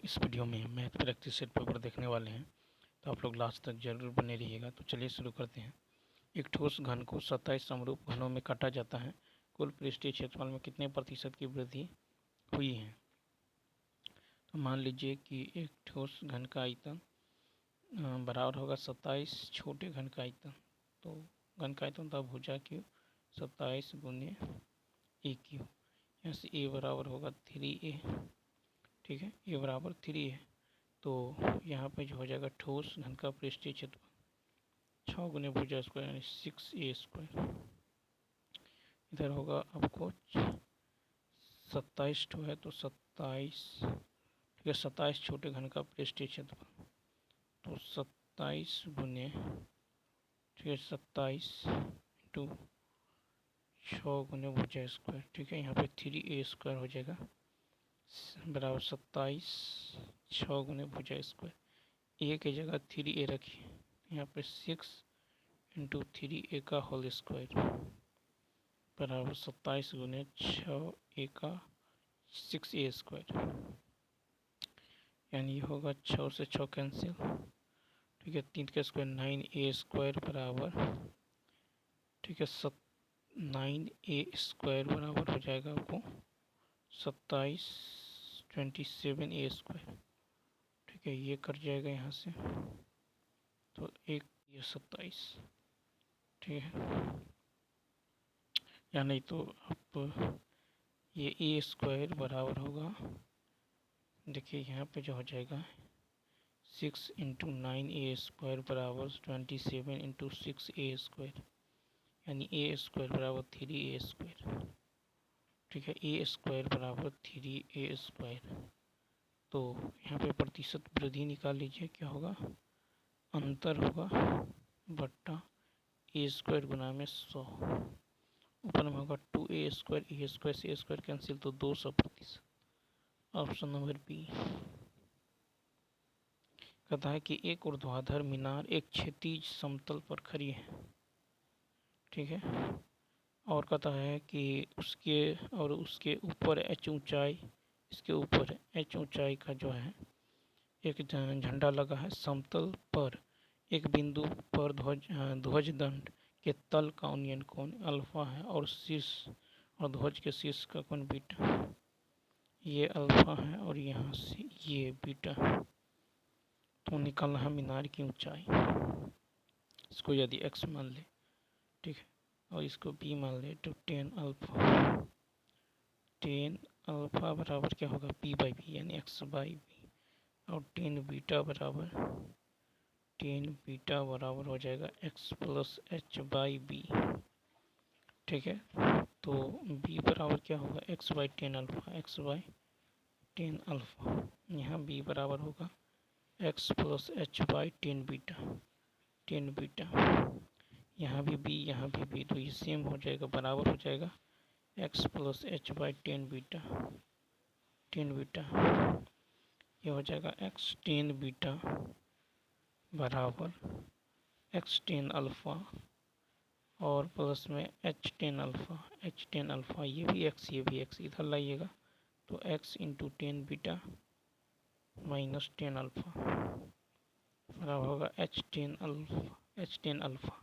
इस वीडियो में math practice set paper देखने वाले हैं, तो आप लोग लास्ट तक जरूर बने रहिएगा। तो चलिए शुरू करते हैं। एक ठोस घन को 27 समरूप घनों में काटा जाता है। कुल पृष्ठीय क्षेत्रफल में कितने प्रतिशत की वृद्धि हुई है? तो मान लीजिए कि एक ठोस घन का आयतन बराबर होगा 27 छोटे घन का आयतन। तो घन का आयतन था भुजा क्यू 27 गुने ए क्यू। यहाँ से ए बराबर होगा 3a। ठीक है, ए बराबर 3 है। तो यहाँ पे जो हो जाएगा ठोस घन का पृष्ठीय क्षेत्रफल 6 गुने भुजा स्क्वायर यानी 6a स्क्वायर। इधर होगा आपको 27 ठो है तो 27, ठीक है, 27 छोटे घन का पृष्ठीय क्षेत्रफल। तो 27 गुने, ठीक है, 27 इंटू 6 गुने भुजा स्क्वायर। ठीक है, यहाँ पे 3a स्क्वायर हो जाएगा बराबर 27 6 गुने भुजा स्क्वायर। ए की जगह 3a रखिए, यहाँ पे 6 इंटू 3a का होल स्क्वायर बराबर 27 गुने 6a का 6a स्क्वायर। यानी ये होगा 6 से 6 कैंसिल। ठीक है, 3 का स्क्वायर 9a स्क्वायर बराबर, ठीक है, 9a स्क्वायर बराबर हो जाएगा आपको 27 27a स्क्वायर। ठीक है, ये कट जाएगा यहाँ से, तो एक ये 27। ठीक है, या नहीं तो आप ये ए स्क्वायर बराबर होगा, देखिए यहाँ पे जो हो जाएगा 6 इंटू 9a स्क्वायर बराबर 27 इंटू 6a स्क्वायर। यानी ए स्क्वायर बराबर 3a स्क्वायर। ठीक है, ए स्क्वायर बराबर 3a स्क्वायर। तो यहाँ पे प्रतिशत वृद्धि निकाल लीजिए, क्या होगा, अंतर होगा बट्टा ए स्क्वायर गुना में 100। ऊपर में होगा 2a स्क्वायर, ए स्क्वायर से ए स्क्वायर कैंसिल, तो 200%। Option number B. कहता है कि एक ऊर्ध्वाधर मीनार एक क्षैतिज समतल पर खड़ी है। ठीक है, और कहता है कि उसके ऊपर h ऊंचाई, इसके ऊपर h ऊंचाई का जो है एक झंडा लगा है। समतल पर एक बिंदु पर ध्वज दंड के तल का उन्नयन कोण अल्फा है और शीर्ष और ध्वज के शीर्ष का कोण बीटा। ये अल्फा है और यहाँ से ये बीटा। तो निकालना है मीनार की ऊंचाई। इसको यदि x मान ले, ठीक है, और इसको b मान ले, तो 10 अल्फा बराबर क्या होगा, p बाई बी यानी x बाई बी। और 10 बीटा बराबर हो जाएगा x plus h by B. ठीक है, तो b बराबर क्या होगा, x by 10 alpha, x by 10 alpha. यहाँ b बराबर होगा x plus h by 10 beta. यहाँ भी b, यहाँ भी b, तो ये सेम हो जाएगा, बराबर हो जाएगा x plus h by 10 beta. ये हो जाएगा x 10 बीटा बराबर x 10 अल्फा और प्लस में h 10 अल्फा, ये भी x इधर लाइएगा, तो x into 10 beta minus 10 alpha बराबर होगा h 10 अल्फा।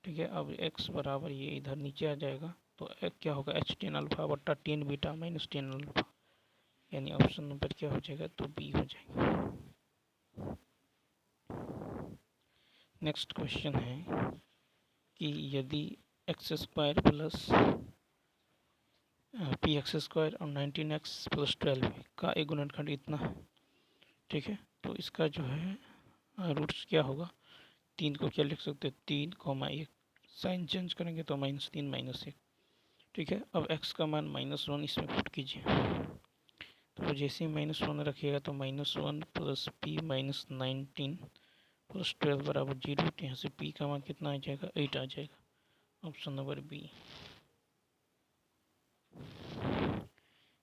ठीक है, अब x बराबर ये इधर नीचे आ जाएगा, तो क्या होगा, h 10 अल्फा बट्टा 10 बीटा माइनस 10 अल्फा। यानी ऑप्शन नंबर क्या हो जाएगा, तो बी हो जाएगा। नेक्स्ट क्वेश्चन है कि यदि x square plus P x square और 19x प्लस 12 का एक गुणनखंड इतना है। ठीक है, तो इसका जो है रूट्स क्या होगा, 3 को क्या लिख सकते हैं, 3, 1, साइन चेंज करेंगे तो -3 -1। ठीक है, अब x का मान -1 इसमें पुट कीजिए, तो जैसे ही -1 रखिएगा तो -1 प्लस p माइनस 19 प्लस 12 बराबर 0। तो यहाँ से p का मान कितना आ जाएगा, 8 आ जाएगा। Option number B.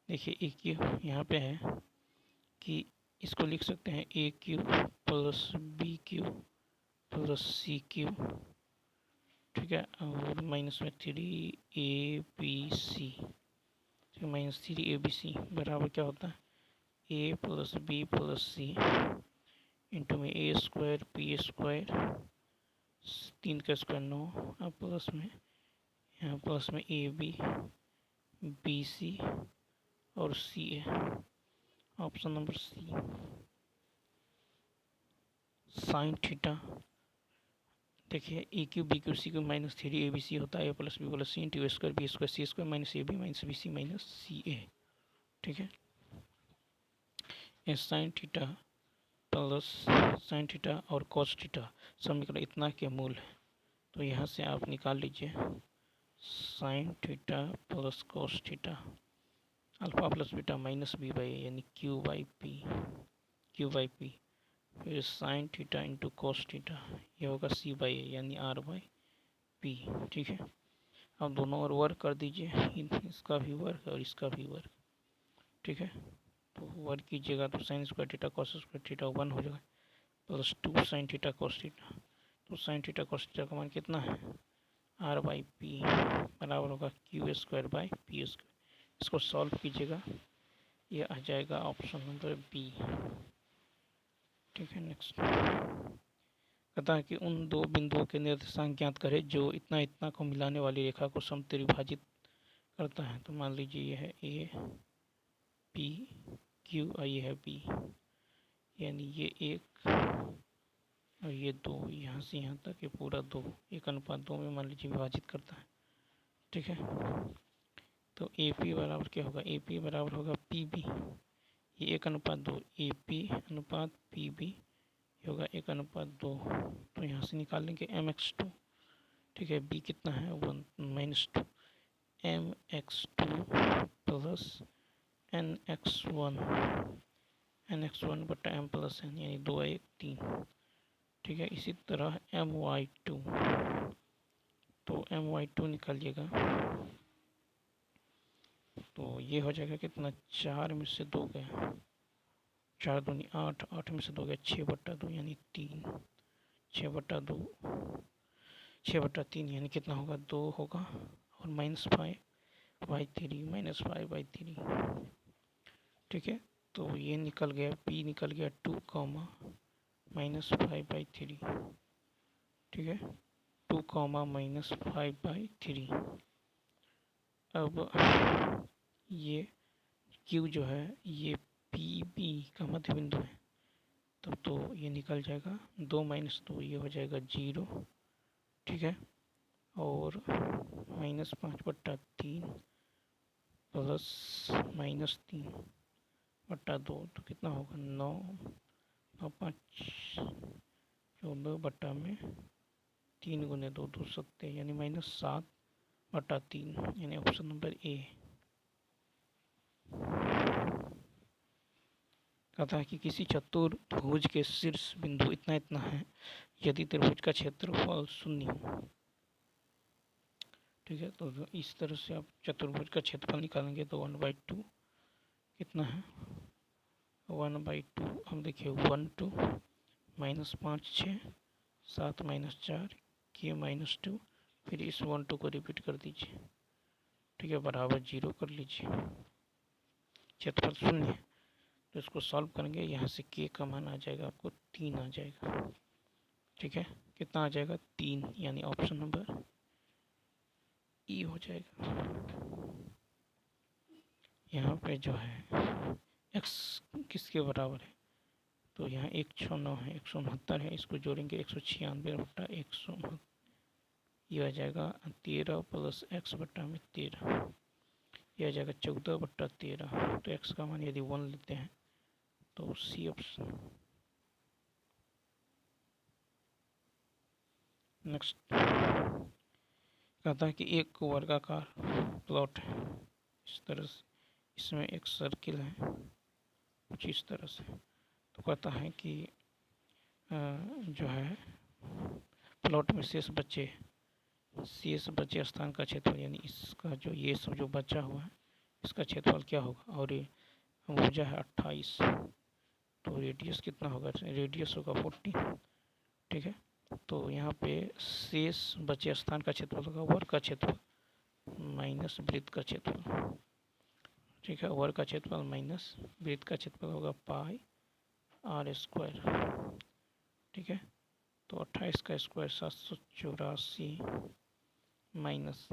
देखिए ए क्यू यहाँ पे है कि इसको लिख सकते हैं A cube plus B cube plus C cube. ठीक है, और माइनस में 3abc, -3abc बराबर क्या होता है, A plus B plus C into में ए स्क्वायर पी स्क्वायर 3 का स्क्वायर 9 अब प्लस में यहाँ प्लस में ए बी बी सी और C A. Option number C sine theta. देखिए A cube B cube C cube minus 3 A B C होता है A plus C into square B square C square minus A B minus B C minus C A. ठीक है, sine theta plus sine theta और cos theta समीकरण इतना के मूल है, तो यहाँ से आप निकाल लीजिए sine theta plus cos theta alpha plus beta minus B by यानी क्यू बाई पी फिर sine theta into cos theta ये होगा सी बाई ए यानी आर बाई पी। ठीक है, अब दोनों ओर वर्क कर दीजिए, इसका भी वर्क और इसका भी वर्क। ठीक है, तो वर्क कीजिएगा तो sine square theta cos square theta 1 हो जाएगा plus 2 sine theta cos theta. तो साइन थीटा कॉस थीटा का मान कितना है आर बाई पी बराबर होगा Q square by P square. इसको सॉल्व कीजिएगा, ये आ जाएगा ऑप्शन नंबर बी। ठीक है, नेक्स्ट कहता है कि उन दो बिंदुओं के निर्देशांक ज्ञात करें जो इतना इतना को मिलाने वाली रेखा को समत्रिभाजित करता है। तो मान लीजिए यह है ए पी क्यू और ये है बी, यानी ये 1 और ये 2, यहाँ से यहाँ तक ये पूरा 2 1:2 में मान लीजिए विभाजित करता है। ठीक है, तो ए पी बराबर क्या होगा ए पी बराबर होगा पी बी, ये 1:2 ए पी अनुपात पी बी होगा 1:2। तो यहाँ से निकाल लेंगे mx2। ठीक है, b कितना है 1 -2 mx2 प्लस nx1 बटा m प्लस n यानी 2 1 3। ठीक है, इसी तरह my2, तो my2 निकालिएगा तो ये हो जाएगा कितना 4 में से 2 गया 4 दूनी 8 8 में से 2 गया 6/2 यानी 3 6/2 6/3 यानी कितना होगा 2 होगा और -5/3 -5/3। ठीक है, तो ये निकल गया p निकल गया 2 -5/3। ठीक है, 2 -5/3। अब ये q जो है ये पी बी का मध्य बिंदु है, तब तो ये निकल जाएगा 2 - 2 ये हो जाएगा 0। ठीक है, और -5/3 प्लस -3/2 तो कितना होगा 9 और 5 14 बट्टा में 3 × 2 2 7 यानी -7/3 यानी ऑप्शन नंबर ए। कहता है कि किसी चतुर्भुज के शीर्ष बिंदु इतना इतना है यदि त्रिभुज का क्षेत्रफल 0 हो। ठीक है, तो इस तरह से आप चतुर्भुज का क्षेत्रफल निकालेंगे तो 1/2 कितना है 1/2। हम देखिए 1 2 -5 6 7 -4 के -2 फिर इस 1 2 को रिपीट कर दीजिए। ठीक है, बराबर 0 कर लीजिए, क्षेत्रफल 0 है तो इसको सॉल्व करेंगे, यहाँ से के का मान आ जाएगा आपको 3 आ जाएगा। ठीक है, कितना आ जाएगा 3 यानी ऑप्शन नंबर ई हो जाएगा। यहाँ पे जो है x किसके बराबर है तो यहाँ 109 है 169 है, इसको जोड़ेंगे 196/169 ये आ जाएगा 13 प्लस x/13 ये आ जाएगा 14/13। तो x का मान यदि 1 लेते हैं तो सी ऑप्शन। नेक्स्ट कहता है कि एक वर्गाकार प्लॉट है इस तरह से, इसमें एक सर्किल है कुछ इस तरह से। तो कहता है कि जो है प्लॉट में शेष बचे स्थान का क्षेत्रफल यानी इसका जो ये सब जो बचा हुआ है इसका क्षेत्रफल क्या होगा, और ये भुजा है 28 तो रेडियस कितना होगा रेडियस होगा 40। ठीक है, तो यहाँ पे शेष बचे स्थान का क्षेत्रफल होगा वर्ग का क्षेत्रफल माइनस वृत्त का क्षेत्रफल। ठीक है, वर्ग का क्षेत्रफल माइनस वृत्त का क्षेत्रफल होगा पाई आर स्क्वायर। ठीक है, तो 28 का स्क्वायर 784 माइनस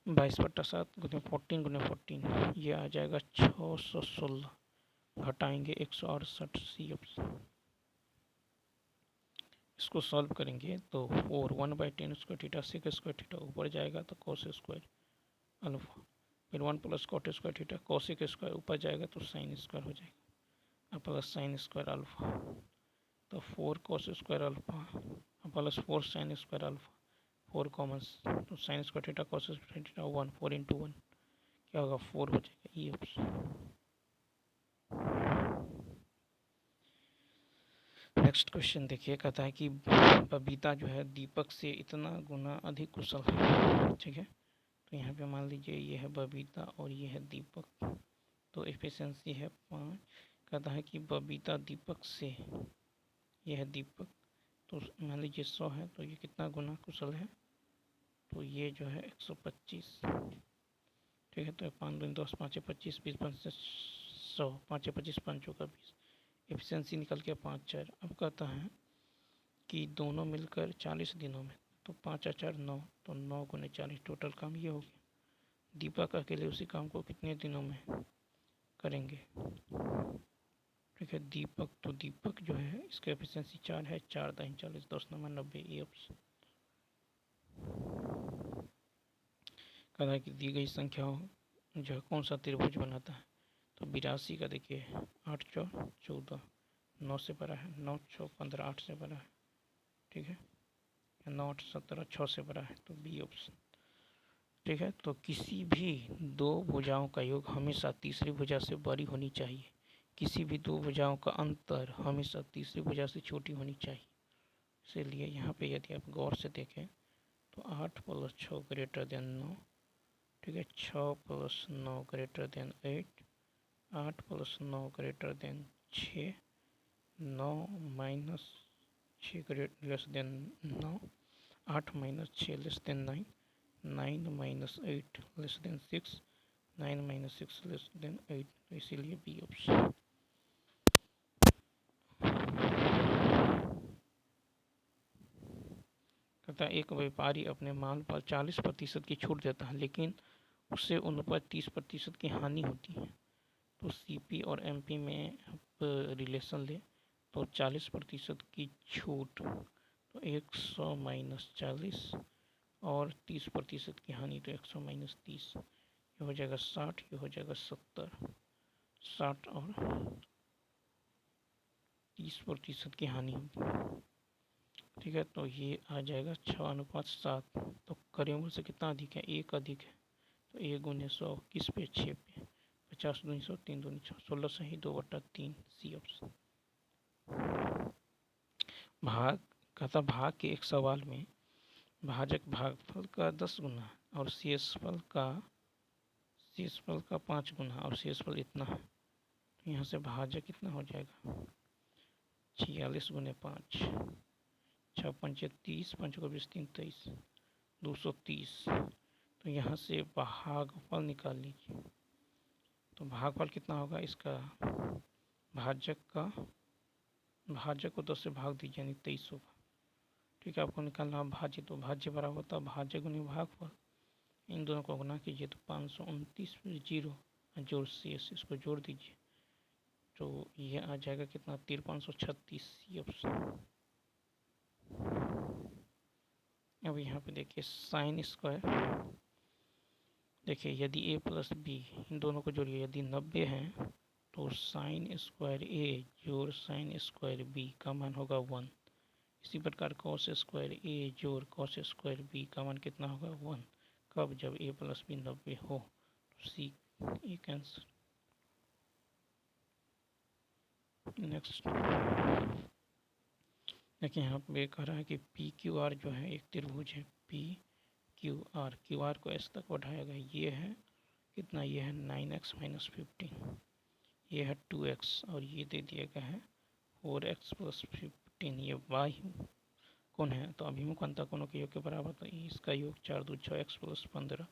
22/7 गुने 14 ये आ जाएगा 616 घटाएंगे 168 सी ऑप्शन। इसको सॉल्व करेंगे तो 4 1/10 square theta sec square theta ऊपर जाएगा तो कोस स्क्वायर अल्फा, फिर 1 plus cot square theta cosec square ऊपर जाएगा तो साइन स्क्वायर हो जाएगा प्लस साइन स्क्वायर अल्फा, तो 4 cos square alpha plus 4 sine square alpha 4 common तो sine square theta cos square theta 1 4 into 1 क्या होगा 4 हो जाएगा ये ऑप्शन। नेक्स्ट क्वेश्चन देखिए, कहता है कि बबीता जो है दीपक से इतना गुना अधिक कुशल है। ठीक है, तो यहाँ पे मान लीजिए ये है बबीता और ये है दीपक, तो एफिशिएंसी है 5। कहता है कि बबीता दीपक से, ये है दीपक, तो मान लीजिए 100 है तो ये कितना गुना कुशल है, तो ये जो है 125। ठीक है, तो 5 दूनी 10 5 25 20 5 100 5 25 5 का 20, एफिशिएंसी निकल के 5 4। अब कहता है कि दोनों मिलकर 40 दिनों में, तो 5 4 9, तो 9 गुने 40 टोटल काम ये हो गया। दीपक अकेले उसी काम को कितने दिनों में करेंगे। ठीक है, दीपक, तो दीपक जो है इसका एफिशिएंसी 4 है, 4 दाइन 40 10 9 90 ये ऑप्शन। कहता है कि दी गई संख्या जो है कौन सा त्रिभुज बनाता है, तो 82 का देखिए 8 4 14 9 से बड़ा है, 9 6 15 8 से बड़ा है। ठीक है, 9 8 17 6 से बड़ा है, तो बी ऑप्शन। ठीक है, तो किसी भी दो भुजाओं का योग हमेशा तीसरी भुजा से बड़ी होनी चाहिए। किसी भी दो भुजाओं का अंतर हमेशा तीसरी भुजा से छोटी होनी चाहिए। इसलिए यहाँ पे यदि आप गौर से देखें तो 8 + 6 ग्रेटर देन 9। ठीक है, 6 + 9 greater than 8, 8 + 9 greater than 6, 9 - 6 less than 9, 8 - 6 less than 9, 9 - 8 less than 6, 9 - 6 less than 8, तो इसीलिए बी ऑप्शन। कहता है एक व्यापारी अपने माल पर 40% की छूट देता है, लेकिन उससे उन पर 30% की हानि होती है। तो सीपी और एमपी में आप रिलेशन ले तो 40% की छूट, तो 100 - 40 और 30% की हानि, तो 100 - 30, ये हो जाएगा 60, ये हो जाएगा 70। 60 और 30% की हानि होगी। ठीक है, तो ये आ जाएगा 6:7। तो करीबन से कितना अधिक है, 1 अधिक है, तो 1 गुने 100 किस पे 6 पे, 50 दूनी 100 3 दूनी 6 16 सही 2/3 सी ऑप्शन। भाग, कहता भाग के एक सवाल में भाजक भागफल का 10 गुना और शेषफल का 5 गुना और शेषफल इतना है, तो यहाँ से भाजक कितना हो जाएगा 46 गुने 5, 6 पंचे 30, 5 को 20 3 23 230। तो यहाँ से भागफल निकाल लीजिए, तो भागफल कितना होगा इसका, भाजक को 10 से भाग दीजिए यानी 23 होगा। ठीक है, आपको निकालना भाज्य, तो भाज्य बराबर होता है भाज्य गुनी भागफल, इन दोनों को गुना कीजिए तो 529 जीरो जोड़ शेष इसको जोड़ दीजिए, तो ये आ जाएगा कितना 5336 ऑप्शन। अब यहाँ पे देखिए साइन स्क्वायर, देखिए यदि a + b इन दोनों को जोड़िए, यदि 90 है तो साइन स्क्वायर a जोड़ साइन स्क्वायर b का मान होगा 1। इसी प्रकार कॉस स्क्वायर a जोड़ कॉस स्क्वायर b का मान कितना होगा 1। कब, जब a + b 90 हो, तो सी एक आंसर। नेक्स्ट देखिए यहाँ पे कह रहा है कि पी क्यू आर जो है एक त्रिभुज है, पी क्यू आर को एस तक बढ़ाया गया, ये है कितना, ये है 9x - 15, ये है 2x और ये दे दिया गया है 4x + 15। ये y कौन है, तो अभिमुख अंतःकोणों के योग के बराबर, तो इसका योग 4 × 2 = 6x + 15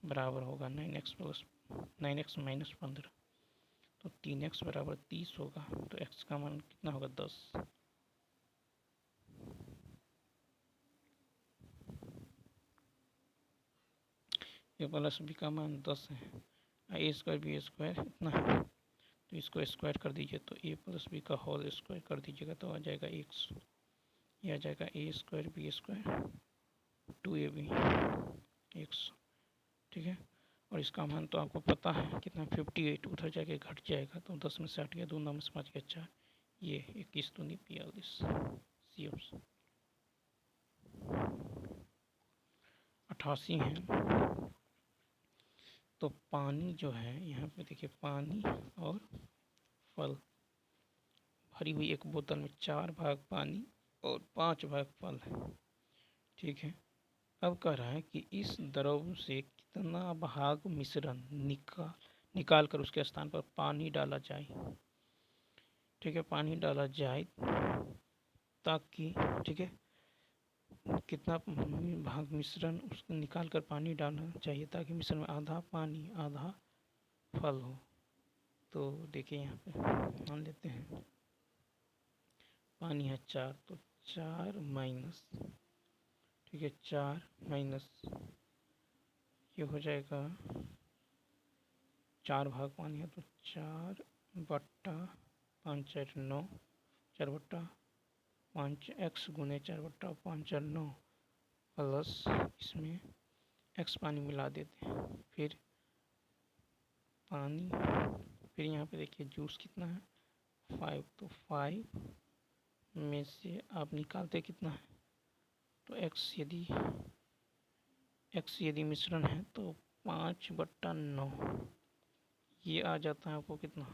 बराबर होगा 9x + 9x माइनस 15, तो 3x बराबर 30 होगा। तो x का मान कितना होगा 10। ए प्लस बी का मान 10 है। ए स्क्वायर बी स्क्वायर इतना है, तो इसको स्क्वायर कर दीजिए, तो ए प्लस बी का होल स्क्वायर कर दीजिएगा तो आ जाएगा 100। ये आ जाएगा ए स्क्वायर बी स्क्वायर 2ab 100। ठीक है, और इसका मान तो आपको पता है कितना 58, उधर जाके घट जाएगा तो 10 में से 8 गया, 2 9 में से 5 गया 4, ये 21 दूनी 42 सी ऑप्शन 88 है। तो पानी जो है यहाँ पे देखिए, पानी और फल, भरी हुई एक बोतल में 4 भाग पानी और 5 भाग फल है। ठीक है, अब कह रहा है कि इस द्रव से कितना भाग मिश्रण निकाल कर उसके स्थान पर पानी डाला जाए। ठीक है, पानी डाला जाए ताकि, ठीक है, कितना भाग मिश्रण उसको निकाल कर पानी डालना चाहिए ताकि मिश्रण में आधा पानी आधा फल हो। तो देखिए यहाँ पे मान लेते हैं पानी है 4, तो 4 माइनस, ठीक है, 4 माइनस ये हो जाएगा 4 भाग पानी है तो 4 बट्टा 5 4 9, 4 बट्टा 5 x गुने 4 बट्टा 5 4 9 प्लस इसमें x पानी मिला देते हैं, फिर पानी, फिर यहाँ पे देखिए जूस कितना है 5, तो 5 में से आप निकालते कितना है, तो x यदि मिश्रण है तो 5 बट्टा 9, ये आ जाता है आपको कितना,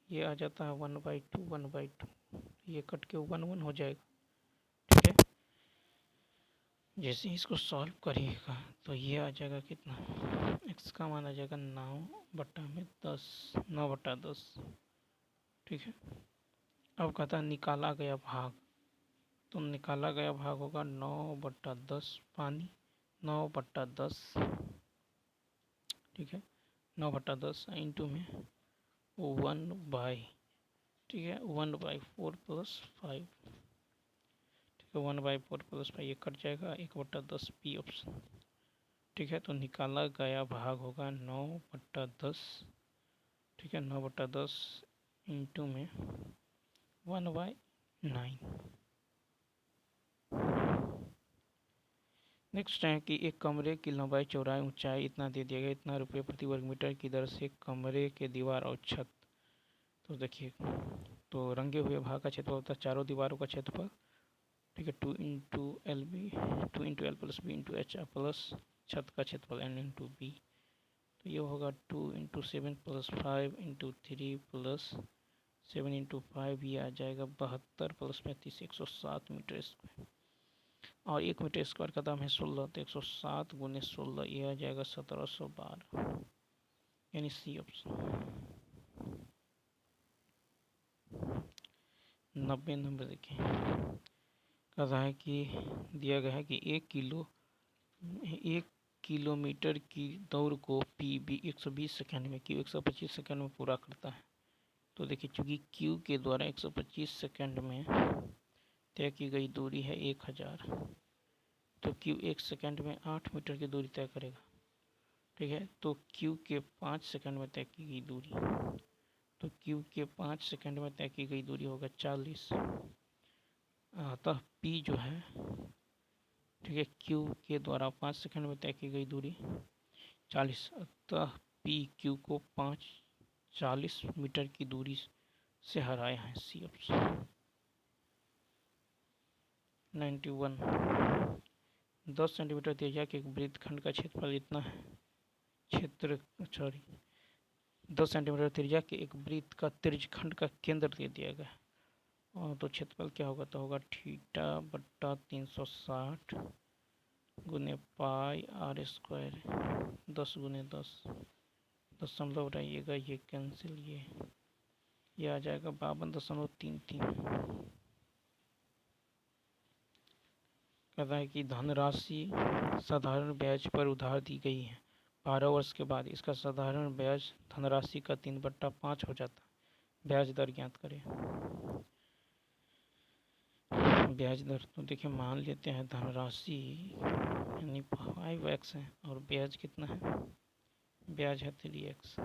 ये आ जाता है 1/2 1/2, ये कट के 1 1 हो जाएगा। ठीक है, जैसे इसको सॉल्व करिएगा तो ये आ जाएगा कितना, x का मान आ जाएगा 9/10। ठीक है, अब कहता है निकाला गया भाग, तो निकाला गया भाग होगा 9/10 पानी, 9/10, ठीक है, 9/10 इंटू में 1/, ठीक है, 1/4 प्लस 5, ठीक है, 1/4 प्लस 5 ये कट जाएगा, 1/10 बी ऑप्शन। ठीक है, तो निकाला गया भाग होगा 9/10, ठीक है, 9/10 इंटू में 1/9। नेक्स्ट है कि एक कमरे की लंबाई चौड़ाई ऊंचाई इतना दे दिया गया, इतना रुपये प्रति वर्ग मीटर की दर से कमरे के दीवार और छत। तो देखिए, तो रंगे हुए भाग का क्षेत्रफल होता है चारों दीवारों का क्षेत्रफल, ठीक है, 2 into L B, 2 into L plus B into H plus छत का क्षेत्रफल एन इंटू बी। तो ये होगा 2 into 7 plus 5 into 3 plus 7 into 5, ये आ जाएगा 72 प्लस 35 107 मीटर स्क्वायर, और 1 मीटर स्क्वायर का दाम है 16, तो 107 गुने 16 ये आ जाएगा 1712, यानी सी ऑप्शन। 90 नंबर देखिए, कह रहा है कि दिया गया है कि 1 किलोमीटर की दौड़ को पी बी 120 सेकंड में, क्यू 125 सेकंड में पूरा करता है। तो देखिए, चूँकि क्यू के द्वारा 125 सेकंड में तय की गई दूरी है 1000, तो क्यू 1 सेकंड में 8 मीटर की दूरी तय करेगा। ठीक है, तो क्यू के 5 सेकंड में तय की गई दूरी, तो क्यू के 5 सेकंड में तय की गई दूरी होगा 40। अतः पी जो है, ठीक है, क्यू के द्वारा 5 सेकंड में तय की गई दूरी 40, अतः पी क्यू को 40 मीटर की दूरी से हराया है, सी ऑप्शन। 91, 10 सेंटीमीटर त्रिज्या के एक वृत्तखंड का क्षेत्रफल इतना है, 10 सेंटीमीटर त्रिज्या के एक वृत्त का त्रिज्यखंड का केंद्र दे दिया गया, और तो क्षेत्रफल क्या होगा, तो होगा θ/360 गुने पाई आर स्क्वायर 10 गुने 10, दशमलव रहिएगा, ये कैंसिल, ये आ जाएगा 52.33। कह रहा है कि धनराशि साधारण ब्याज पर उधार दी गई है, 12 वर्ष के बाद इसका साधारण ब्याज धनराशि का 3/5 हो जाता है। ब्याज दर ज्ञात करें। ब्याज दर तो देखिए मान लेते हैं धनराशि यानी 5x है और ब्याज कितना है, ब्याज है 3x।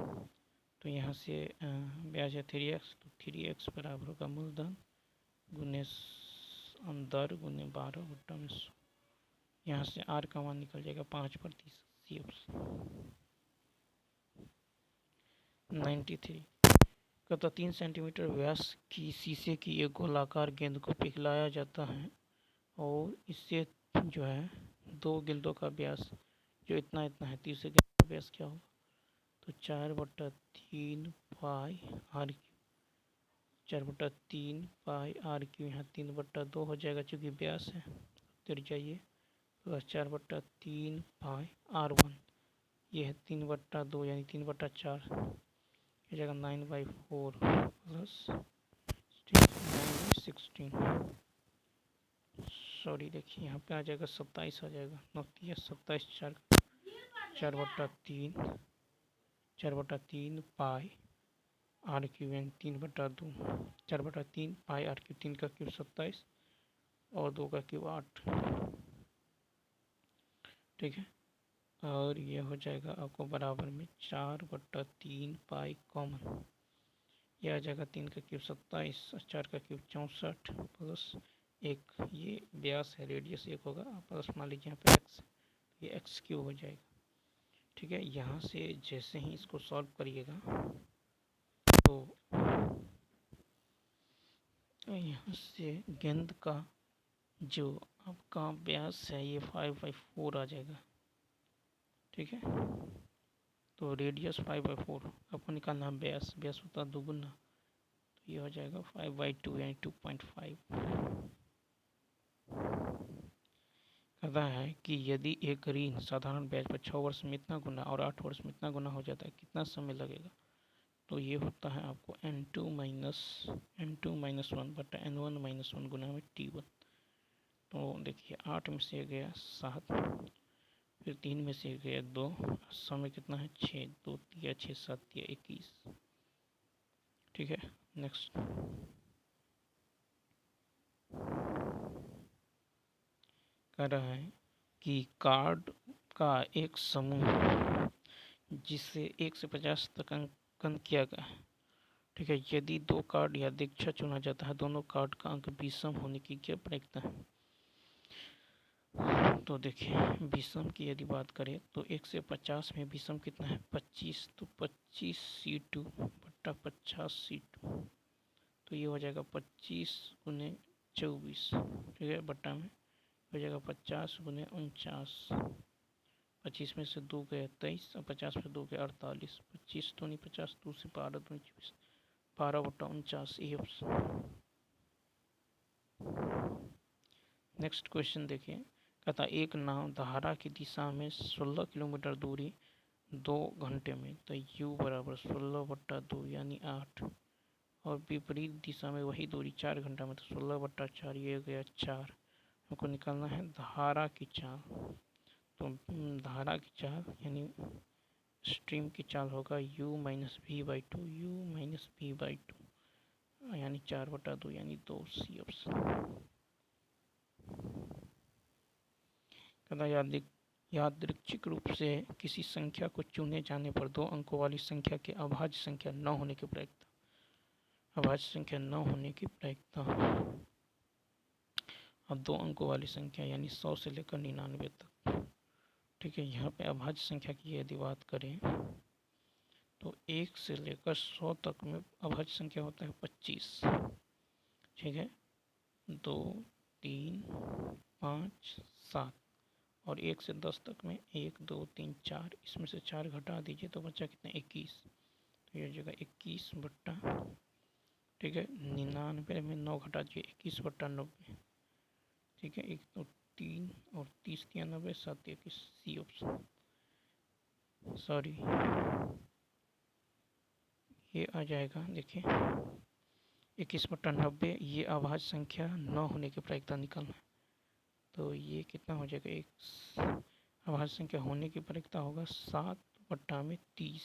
तो यहाँ से ब्याज है 3x, तो 3x बराबर होगा मूलधन गुने दर गुने 12/100। यहाँ से r का मान निकल जाएगा 5%। 93 कहता 3 सेंटीमीटर व्यास की शीशे की एक गोलाकार गेंद को पिघलाया जाता है और इससे जो है 2 गेंदों का व्यास जो इतना है, तीसरे गेंद का व्यास क्या होगा, तो 4/3 पाई r क्यू, 4/3 पाई r क्यू, यहाँ 3/2 हो जाएगा चूँकि व्यास है, तिर जाइए तो 4/3 पाई r1, ये है 3/2 यानी 3/4 हो जाएगा 9/4 प्लस 9/16। सॉरी देखिए यहाँ पे आ जाएगा 27 आ जाएगा, 27 4/3 पाई r क्यू यानी 3/2, 4/3 पाई r क्यू, 3 का क्यूब 27 और 2 का क्यूब 8, ठीक है। और ये हो जाएगा आपको बराबर में 4/3 पाई कॉमन, यह आ जाएगा 3 का क्यूब 27 और 4 का क्यूब 64 प्लस 1, ये व्यास है, रेडियस 1 होगा, प्लस मान लीजिए यहाँ पे x, ये एक्स क्यूब हो जाएगा, ठीक है। यहाँ से जैसे ही इसको सॉल्व करिएगा तो यहाँ से गेंद का जो आपका व्यास है ये 5/4 आ जाएगा, ठीक है। तो रेडियस 5/4 आपको निकालना है, व्यास होता है दोगुना, तो ये हो जाएगा 5/2 यानी 2.5। कहता है कि यदि एक ऋण साधारण ब्याज पर 6 वर्ष में इतना गुना और 8 वर्ष में इतना गुना हो जाता है, कितना समय लगेगा, तो ये होता है आपको n2 - 1 बटा n1 - 1 गुना में t1। तो देखिए 8 में से गया 7, फिर 3 में से गया 2, समय कितना है 6, 2 या 6 7 या 21, ठीक है। नेक्स्ट कह रहा है कि कार्ड का एक समूह जिसे 1 से 50 तक अंकन किया गया है, ठीक है। यदि 2 कार्ड या दीक्षा चुना जाता है, दोनों कार्ड का अंक विषम होने की क्या प्रयोजन है। तो देखिए विषम की यदि बात करें तो 1 से 50 में विषम कितना है 25, तो 25C2 बटा 50C2, तो ये हो जाएगा 25 गुने 24, ठीक है, बटा में हो जाएगा 50 गुने 49, 25 में से 2 गए 23 और 50 में 2 गए 48, 25 दूनी 50, 2 से 12 दूनी 24, 12/49 ये ऑप्शन। नेक्स्ट क्वेश्चन देखिए, कहता एक नाव धारा की दिशा में 16 किलोमीटर दूरी 2 घंटे में, तो u बराबर 16/2 यानी 8, और विपरीत दिशा में वही दूरी 4 घंटा में, तो 16/4 ये गया 4। हमको निकालना है धारा की चाल, तो धारा की चाल यानी स्ट्रीम की चाल होगा u - v/2, u - v/2 यानी 4/2 यानी 2 सी ऑप्शन। कहता यादृच्छिक रूप से किसी संख्या को चुने जाने पर 2 अंकों वाली संख्या के अभाज्य संख्या न होने की प्रायिकता, अभाज्य संख्या न होने की प्रायिकता। अब 2 अंकों वाली संख्या यानी 100 से लेकर 99 तक, ठीक है। यहाँ पे अभाज्य संख्या की यदि बात करें तो 1 से लेकर 100 तक में अभाज्य संख्या होता है 25, ठीक है, 2 3 5 7, और 1 से 10 तक में 1 2 3 4, इसमें से 4 घटा दीजिए तो बचा कितना 21, तो ये जगह 21 बट्टा, ठीक है, 99 में 9 घटा दीजिए 21/90, ठीक है, 1 तो 3 और 30 या 90, 7 21 सी ऑप्शन। सॉरी ये आ जाएगा देखिए 21/90, ये अभाज्य संख्या न होने की प्रायिकता निकालना है, तो ये कितना हो जाएगा, एक अभाज्य संख्या होने की प्रायिकता होगा 7 बट्टा में 30,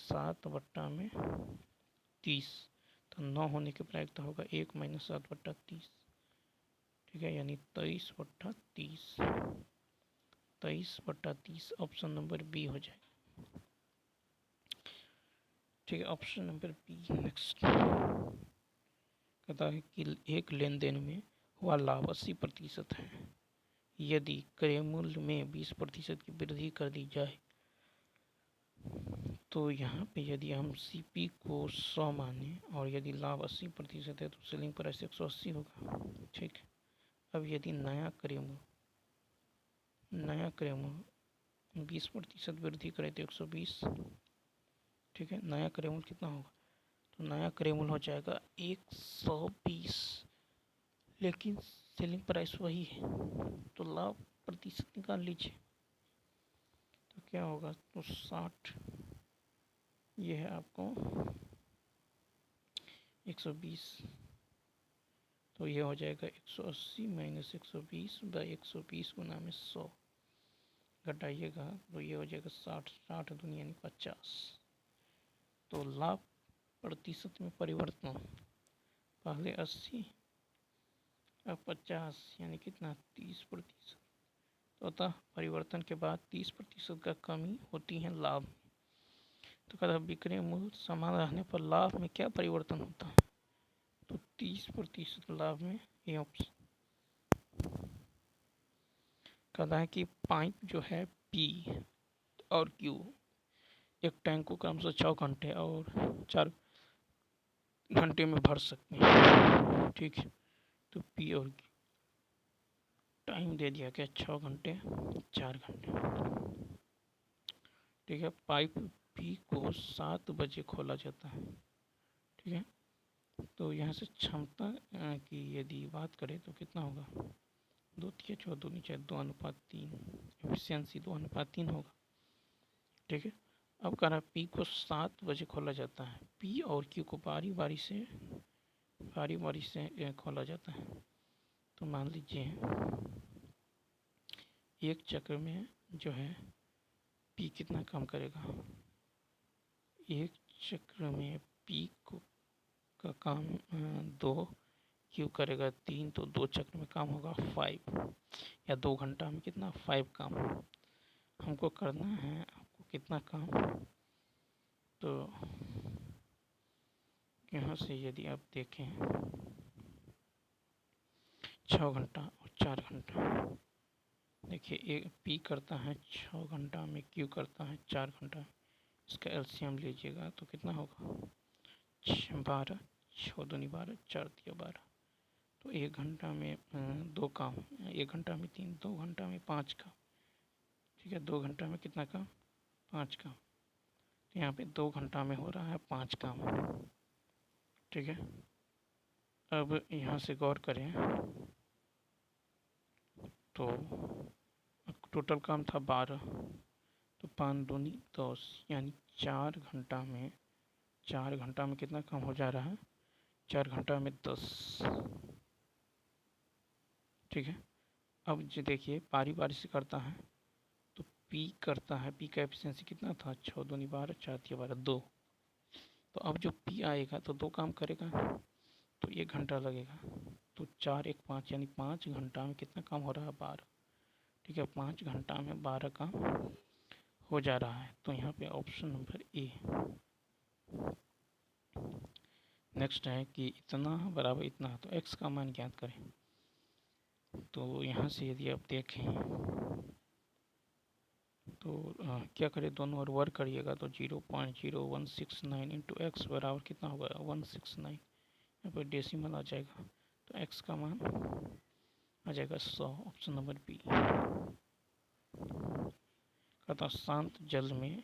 7/30, तो 9 होने की प्रायिकता होगा 1 - 7/30, ठीक है, यानी 23/30, 23/30 ऑप्शन नंबर बी हो जाएगा, ठीक है। Option number B. नेक्स्ट कहता है कि एक लेन देन में हुआ लाभ 80% है, यदि क्रय मूल्य में 20% की वृद्धि कर दी जाए, तो यहाँ पे यदि हम CP को 100 माने और यदि लाभ 80% है तो सेलिंग प्राइस 180 होगा, ठीक। अब यदि नया क्रय मूल्य 20% वृद्धि करे तो 120, ठीक है। नया क्रय मूल्य कितना होगा, तो नया क्रय मूल्य हो जाएगा 120, लेकिन सेलिंग प्राइस वही है, तो लाभ प्रतिशत निकाल लीजिए, तो क्या होगा, तो 60, ये है आपको 120, तो ये हो जाएगा 180 - 120 बाई 120 गुना में 100, घटाइएगा तो ये हो जाएगा 60, 60 दूनी यानी 50, तो लाभ प्रतिशत में परिवर्तन, पहले 80 अब 50, यानी कितना 30%, तो अतः परिवर्तन के बाद 30% का कमी होती है लाभ। तो कहता विक्रय मूल्य समान रहने पर लाभ में क्या परिवर्तन होता है, तो 30% लाभ में ये ऑप्शन। कहता है कि पाइप जो है P और Q एक टैंक को क्रमशः 6 घंटे और 4 घंटे में भर सकते हैं, ठीक है। तो P और Q टाइम दे दिया गया 6 घंटे 4 घंटे, ठीक है। पाइप P को 7 बजे खोला जाता है, ठीक है। तो यहाँ से क्षमता की यदि बात करें तो कितना होगा, 2 × 6 2 × 2:3, एफिशिएंसी 2:3 होगा, ठीक है। अब कह रहा है P को 7 बजे खोला जाता है, P और Q को बारी बारी से खोला जाता है, तो मान लीजिए एक चक्र में जो है P कितना काम करेगा, एक चक्र में P का काम 2, Q करेगा 3, तो 2 चक्र में काम होगा 5, या 2 घंटा में कितना 5 काम हमको करना है। आपको कितना काम, तो यहाँ से यदि आप देखें 6 घंटा और 4 घंटा, देखिए एक P करता है 6 घंटा में, Q करता है 4 घंटा, इसका LCM लीजिएगा तो कितना होगा 12, 6 दूनी 12, 4 × 12, तो 1 घंटा में 2 काम, 1 घंटा में 3, 2 घंटा में 5 काम, ठीक है। 2 घंटा में कितना काम, 5 काम, तो यहाँ पे 2 घंटा में हो रहा है 5 काम, ठीक है। अब यहाँ से गौर करें तो टोटल काम था 12, तो 5 दूनी 10, यानी 4 घंटा में कितना काम हो जा रहा है, 4 घंटा में 10, ठीक है। अब जो देखिए बारी बारी से करता है, तो P करता है, P का एफिशिएंसी कितना था 6 दूनी 12, 4 × 12 2, तो अब जो P आएगा तो 2 काम करेगा, तो 1 घंटा लगेगा, तो 4 × 1 = 5, यानी 5 घंटा में कितना काम हो रहा है 12, ठीक है। 5 घंटा में 12 काम हो जा रहा है, तो यहाँ पे ऑप्शन नंबर ए। नेक्स्ट है कि इतना बराबर इतना, तो x का मान ज्ञात करें, तो यहाँ से यदि आप देखें तो क्या करें, दोनों ओर वर्क करिएगा तो 0.0169 × x बराबर कितना होगा 169, यहाँ पर डेसिमल आ जाएगा, तो x का मान आ जाएगा 100, ऑप्शन नंबर बी। कहता शांत जल में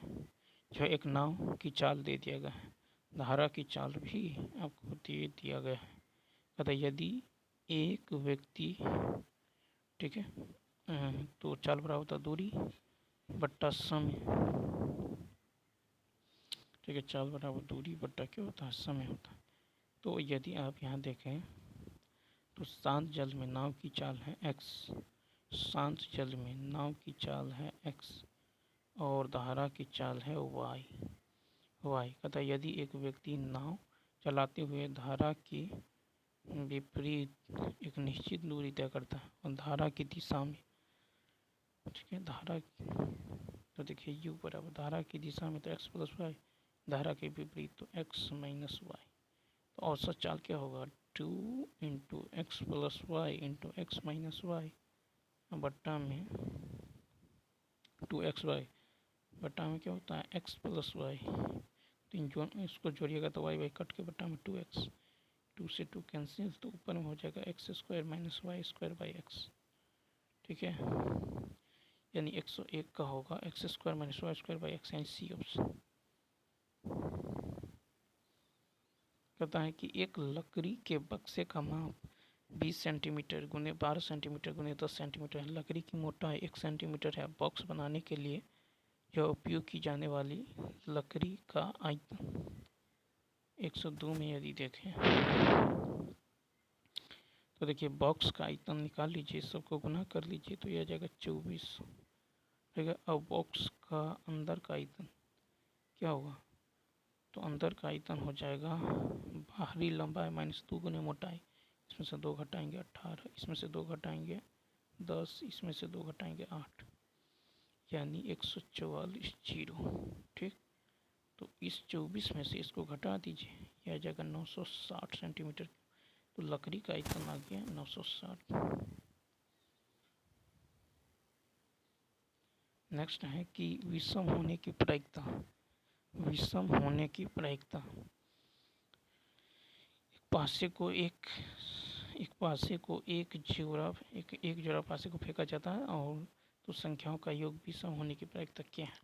जो एक नाव की चाल दे दिया गया है, धारा की चाल भी आपको दे दिया गया है। कहता यदि एक व्यक्ति, ठीक है, तो चाल बराबर होता दूरी बट्टा समय, ठीक है, चाल बराबर दूरी बट्टा क्या होता है समय होता है। तो यदि आप यहाँ देखें तो शांत जल में नाव की चाल है x, शांत जल में नाव की चाल है x, और धारा की चाल है y। कहता है यदि एक व्यक्ति नाव चलाते हुए धारा की विपरीत एक निश्चित दूरी तय करता है और धारा की दिशा में, ठीक है, धारा, तो देखिए u बराबर धारा की दिशा में तो x प्लस वाई, धारा के विपरीत तो x माइनस वाई, तो औसत चाल क्या होगा 2 into X plus Y into X minus Y बट्टा में 2xy बट्टा में क्या होता है x प्लस वाई, तो इसको जोड़िएगा तो y कट के बट्टा में 2x, 2 से 2 कैंसिल, तो ऊपर में हो जाएगा X square minus Y square by X. ठीक है, यानी 101 का होगा X square minus Y square by X, यानी सी ऑप्शन। कहता है कि एक लकड़ी के बक्से का माप 20 सेंटीमीटर गुने 12 सेंटीमीटर गुने 10 सेंटीमीटर है। लकड़ी की मोटाई 1 सेंटीमीटर है। बॉक्स बनाने के लिए यह उपयोग की जाने वाली लकड़ी का आयतन 102 में यदि देखें तो देखिए बॉक्स का आयतन निकाल लीजिए, सबको गुना कर लीजिए तो यह आ जाएगा 24। ठीक है, अब बॉक्स का अंदर का आयतन क्या होगा, तो अंदर का आयतन हो जाएगा बाहरी लंबाई माइनस 2 गुने मोटाई, इसमें से 2 घटाएंगे 18, इसमें से 2 घटाएंगे 10, इसमें से 2 घटाएंगे 8, यानी 144 जीरो। ठीक, तो इस 24 में से इसको घटा दीजिए, यह आ जाएगा 960 सेंटीमीटर। तो लकड़ी का आयतन आ गया 960। नेक्स्ट है कि विषम होने की प्रायिकता। विषम होने की प्रायिकता, पासे को एक जोड़ा पासे को फेंका जाता है और तो संख्याओं का योग विषम होने की प्रायिकता क्या है।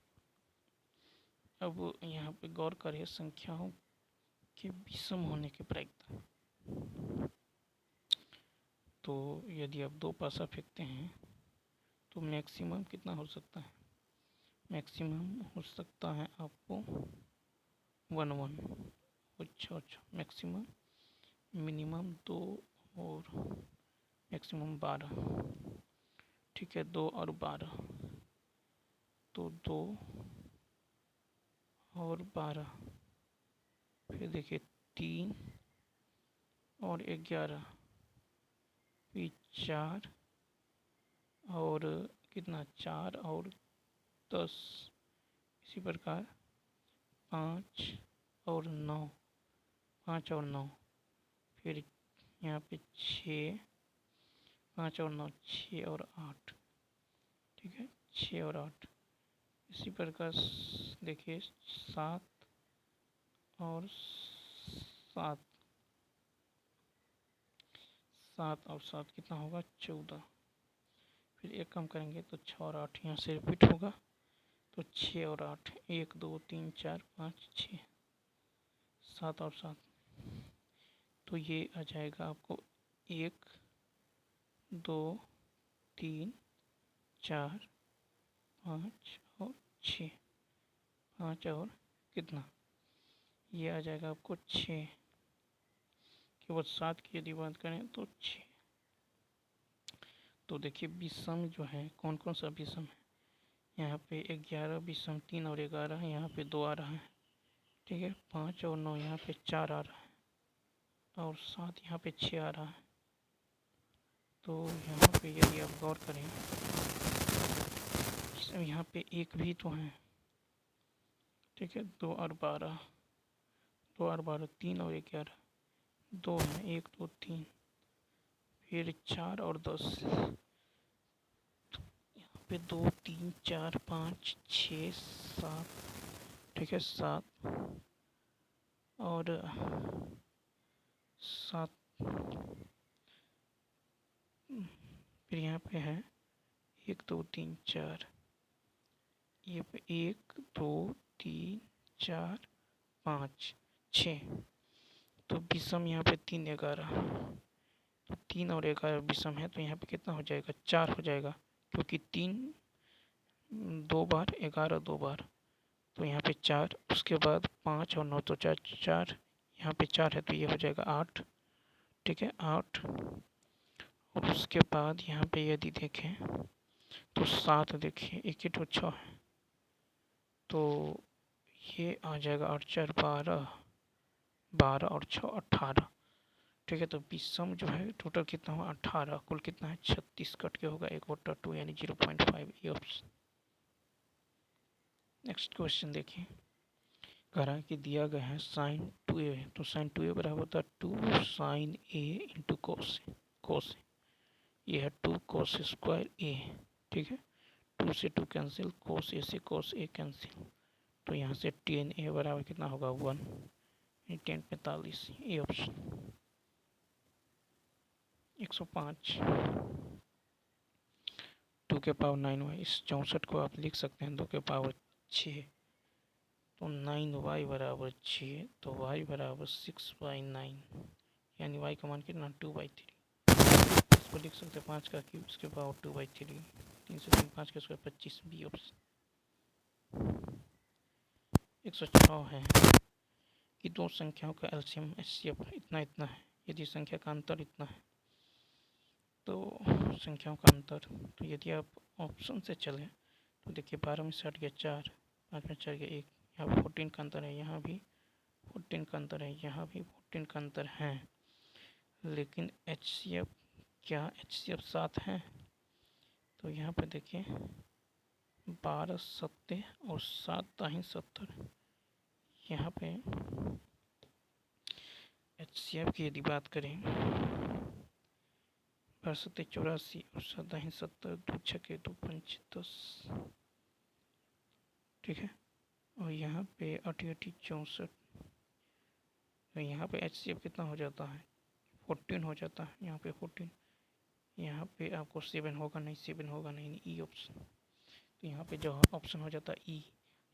अब यहाँ पे गौर करें, संख्याओं के विषम होने की प्रायिकता, तो यदि आप 2 पासा फेंकते हैं तो मैक्सिमम कितना हो सकता है, मैक्सिमम हो सकता है आपको 1 अच्छा, मैक्सिमम, मिनिमम 2 और मैक्सिमम 12। ठीक है, 2 और 12, तो 2 और 12, फिर देखिए 3 और 11, फिर 4 और कितना 4 और 10, इसी प्रकार 5 और 9, 5 और 9, फिर यहाँ पे 6, 5 और 9 6 और 8। ठीक है, 6 और 8, इसी प्रकार देखिए 7 और 7, 7 और 7 कितना होगा 14, फिर एक कम करेंगे तो 6 और 8 यहाँ से रिपीट होगा, तो 6 और 8, 1 2 3 4 5 6, 7 और 7, तो ये आ जाएगा आपको 1 2 3 4 5 और 6, 5 और कितना, ये आ जाएगा आपको 6, केवल 7 की यदि बात करें तो 6। तो देखिए विषम जो है कौन कौन सा विषम है, यहाँ पे 11 विषम, 3 और 11 यहाँ पे 2 आ रहा है। ठीक है, 5 और 9 यहाँ पे 4 आ रहा है और 7 यहाँ पे 6 आ रहा है। तो यहाँ पे यदि आप गौर करें, यहाँ पे 1 भी तो है। ठीक है, 2 और 12, 2 और 12, 3 और 11, 2 है, 1 2 3, फिर 4 और 10, यहाँ पे 2 3 4 5 6 7, ठीक है 7 और 7, फिर यहाँ पे है 1 2 3 4, ये पे 1 2 3 4 5 6, तो विषम यहाँ पे 3 11, तो 3 और 11 विषम है, तो यहाँ पे कितना हो जाएगा 4 हो जाएगा, क्योंकि 3 2 बार 11 2 बार, तो यहाँ पे 4, उसके बाद 5 और 9 तो 4 4, यहाँ पे 4 है तो ये हो जाएगा 8। ठीक है 8, और उसके बाद यहाँ पे यदि देखें तो 7, देखिए 1 2 6 है, तो ये आ जाएगा 8 4 12, 12 और 6 18। ठीक है, तो सम जो है टोटल कितना हुआ 18, कुल कितना है 36, कट के होगा 1/2 यानी 0.5, ये ऑप्शन। नेक्स्ट क्वेश्चन देखिए, कह रहा है कि दिया गया है साइन 2a, तो साइन 2a बराबर होता है 2 साइन a इंटू कोस कोस, ये है 2 कोस स्क्वायर a। ठीक है, 2 से 2 कैंसिल, कोस a से कोस a कैंसिल, तो यहाँ से tan a बराबर कितना होगा 1, 10 45, ये ऑप्शन। 105, 2 के पावर 9y, इस 64 को आप लिख सकते हैं 2 के पावर 6, तो 9y बराबर 6, तो y बराबर 6/9, यानी y का मान कितना 2/3। इसको लिख सकते हैं 5 का क्यूब, इसके पावर 2/3, 3 से 3 5 का स्क्वायर 25, बी ऑप्शन। 106 है कि दो संख्याओं का एलसीएम एचसीएफ इतना इतना है, यदि संख्या का अंतर इतना है तो संख्याओं का अंतर, तो यदि आप ऑप्शन से चलें तो देखिए 12 में से हट गया 4, 5 में 4 गया 1, यहाँ 14 का अंतर है, यहाँ भी 14 का अंतर है, यहाँ भी 14 का अंतर है, लेकिन एचसीएफ क्या एचसीएफ 7 है? तो यहाँ पे देखिए 12 सत्ते और 7 दाहीं 70, यहाँ पे एचसीएफ की यदि बात करें 12 सत्ते 84 और 7 दाहीं 70, 2 छक्के 2 पंच 10। ठीक है, और यहाँ पे 8 8 64, तो यहाँ पे एचसीएफ कितना हो जाता है 14 हो जाता है, यहाँ पे 14, यहाँ पे आपको 7 होगा नहीं, 7 होगा नहीं, ई ऑप्शन। तो यहाँ पे जो ऑप्शन हो जाता है ई,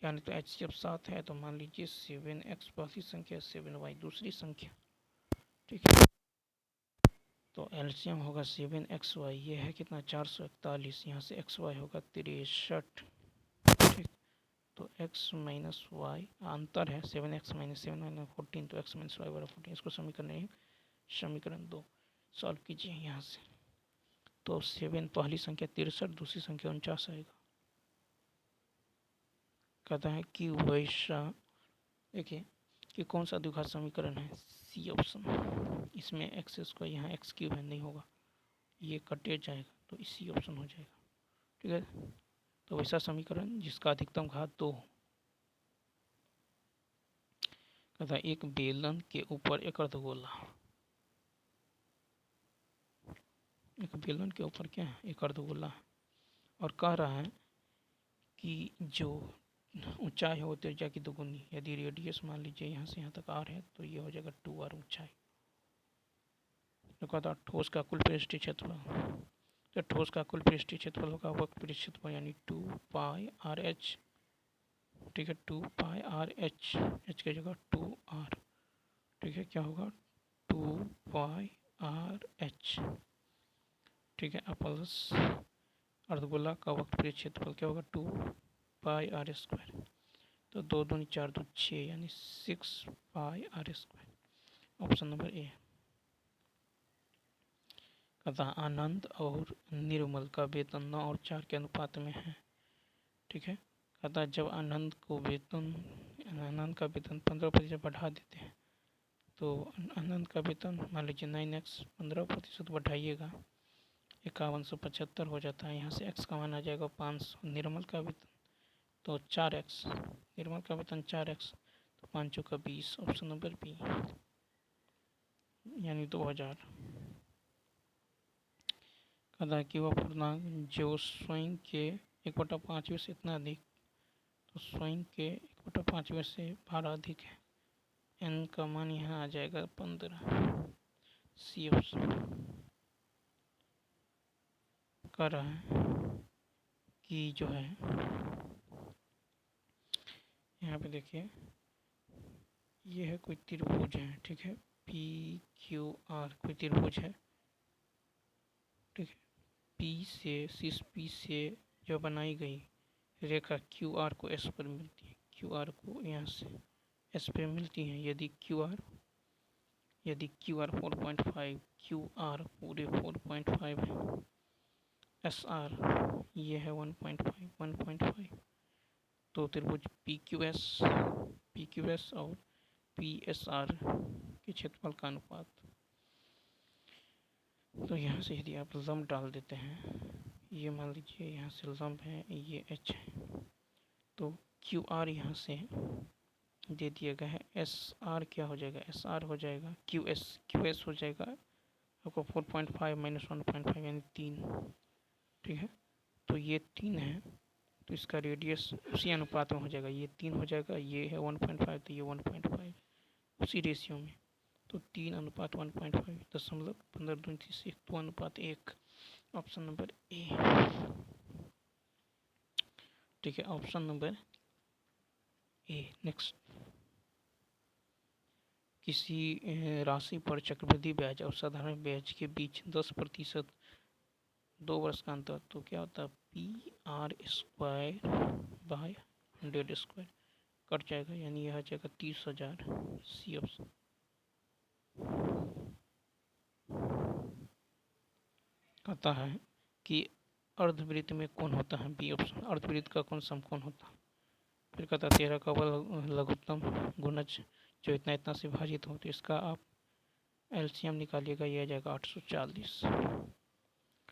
यानी तो एचसीएफ 7 है, तो मान लीजिए 7x पहली संख्या, 7y दूसरी संख्या। ठीक है, तो एलसीएम होगा 7xy, ये है कितना 441, यहाँ से xy होगा 63। ठीक, तो x माइनस वाई अंतर है 7x माइनस 7 माइनस 14, तो x माइनस वाई बराबर 14, इसको समीकरण 1, समीकरण 2 सॉल्व कीजिए यहाँ से, तो 7 पहली संख्या 63, दूसरी संख्या 49 आएगा। कहता है कि वैसा, देखिए कि कौन सा द्विघात समीकरण है, सी ऑप्शन, इसमें एक्स स्क्वायर यहाँ एक्स क्यूब है नहीं होगा, ये कटे जाएगा, तो इसी ऑप्शन हो जाएगा। ठीक है, तो वैसा समीकरण जिसका अधिकतम घात 2 हो। कहता है एक बेलन के ऊपर एक अर्धगोला, एक बेलन के ऊपर क्या है एक अर्धगोला है, और कह रहा है कि जो ऊंचाई हो त्रिज्या की दोगुनी, यदि रेडियस मान लीजिए यहाँ से यहाँ तक r है, तो ये हो जाएगा 2r ऊंचाई। तो कहता है ठोस का कुल पृष्ठीय क्षेत्रफल, तो ठोस का कुल पृष्ठीय क्षेत्रफल होगा वक्र पृष्ठीय क्षेत्रफल यानी 2πr/h। ठीक है, 2πr/h, h की जगह 2r। ठीक है, क्या होगा 2πr/h। ठीक है, प्लस अर्धगोला का वक्र पृष्ठीय क्षेत्रफल क्या होगा 2πr², तो 2 दूनी 4 2 6 यानी 6πr², ऑप्शन नंबर ए। कहता आनंद और निर्मल का वेतन 9 और 4 के अनुपात में है। ठीक है, कहता जब आनंद का वेतन 15% बढ़ा देते हैं, तो आनंद का वेतन मान लीजिए 9x, 15% बढ़ाइएगा 5175 हो जाता है, यहाँ से x का मान आ जाएगा 500। निर्मल का वेतन तो 4x, निर्मल का वेतन 4x, तो 5 चौका 20, ऑप्शन नंबर बी, यानी 2000। कहता है कि वह पूर्णांक जो स्वयं के 1/5 से इतना अधिक, तो स्वयं के 1/5 से भाड़ा अधिक है, n का मान यहाँ आ जाएगा 15, सी ऑप्शन। कर रहा है कि जो है यहाँ पे देखिए ये है कोई त्रिभुज है। ठीक है, पी क्यू आर कोई त्रिभुज है। ठीक है, पी से जो बनाई गई रेखा क्यू आर को एस पर मिलती है, क्यू आर को यहाँ से एस पे मिलती है। यदि क्यू आर 4.5, क्यू आर पूरे 4.5 है, एस आर ये है 1.5, तो त्रिभुज पी क्यू एस और पी एस आर के क्षेत्रफल का अनुपात। तो यहाँ से यदि आप लंब डाल देते हैं, ये मान लीजिए यहाँ से लंब है, ये एच है, तो क्यू आर यहाँ से दे दिया गया है, एस आर क्या हो जाएगा, एस आर हो जाएगा क्यू एस हो जाएगा आपको 4.5 माइनस 1.5 यानी 3। ठीक है, तो ये 3 है, तो इसका रेडियस उसी अनुपात में हो जाएगा, ये 3 हो जाएगा, ये है 1.5 तो ये 1.5 उसी रेशियो में। तो 3:1.5 दशमलव 15 2 अनुपात 1, ऑप्शन नंबर ए। ठीक है, ऑप्शन नंबर ए। नेक्स्ट, किसी राशि पर चक्रवृद्धि ब्याज और साधारण ब्याज के बीच 10% 2 वर्ष का अंतर, तो क्या होता है, P R square by 100 square cut जाएगा, यानी यह आ जाएगा 30,000, सी ऑप्शन। कहता है कि अर्धवृत्त में कोण होता है, बी ऑप्शन। अर्धवृत्त का कोण समकोण होता है। फिर कहता है 13 का लघुत्तम गुणज जो इतना इतना से विभाजित हो, तो इसका आप एलसीएम निकालिएगा, यह आ जाएगा 840।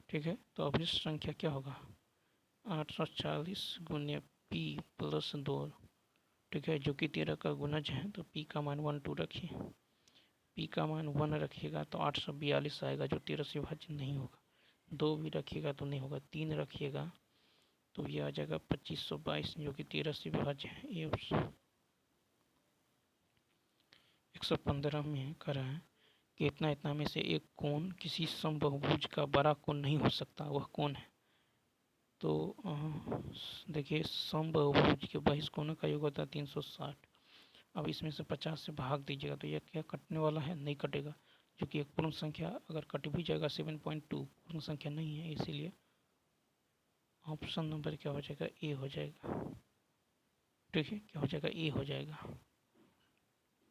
ठीक है, तो अभिष्ट संख्या क्या होगा, 840 गुण्य पी प्लस 2। ठीक है, जो कि 13 का गुणज है, तो पी का मान 1 2 रखिए, पी का मान 1 रखिएगा तो 842 आएगा, जो 13 से विभाजित नहीं होगा। 2 भी रखिएगा तो नहीं होगा, 3 रखिएगा तो ये आ जाएगा 2522, जो कि 13 से विभाज्य है। ये 115 में कह रहा है कि इतना इतना में से एक कोण किसी समबहुभुज का बड़ा कोण नहीं हो सकता, वह कौन है। तो देखिए, समबहुभुज के बहिष्कोणों का योग होता है 360। अब इसमें से 50 से भाग दीजिएगा तो यह क्या कटने वाला है, नहीं कटेगा, जो कि एक पूर्ण संख्या अगर कट भी जाएगा 7.2 पूर्ण संख्या नहीं है, इसीलिए ऑप्शन नंबर क्या हो जाएगा, ए हो जाएगा। ठीक है, क्या हो जाएगा, ए हो जाएगा।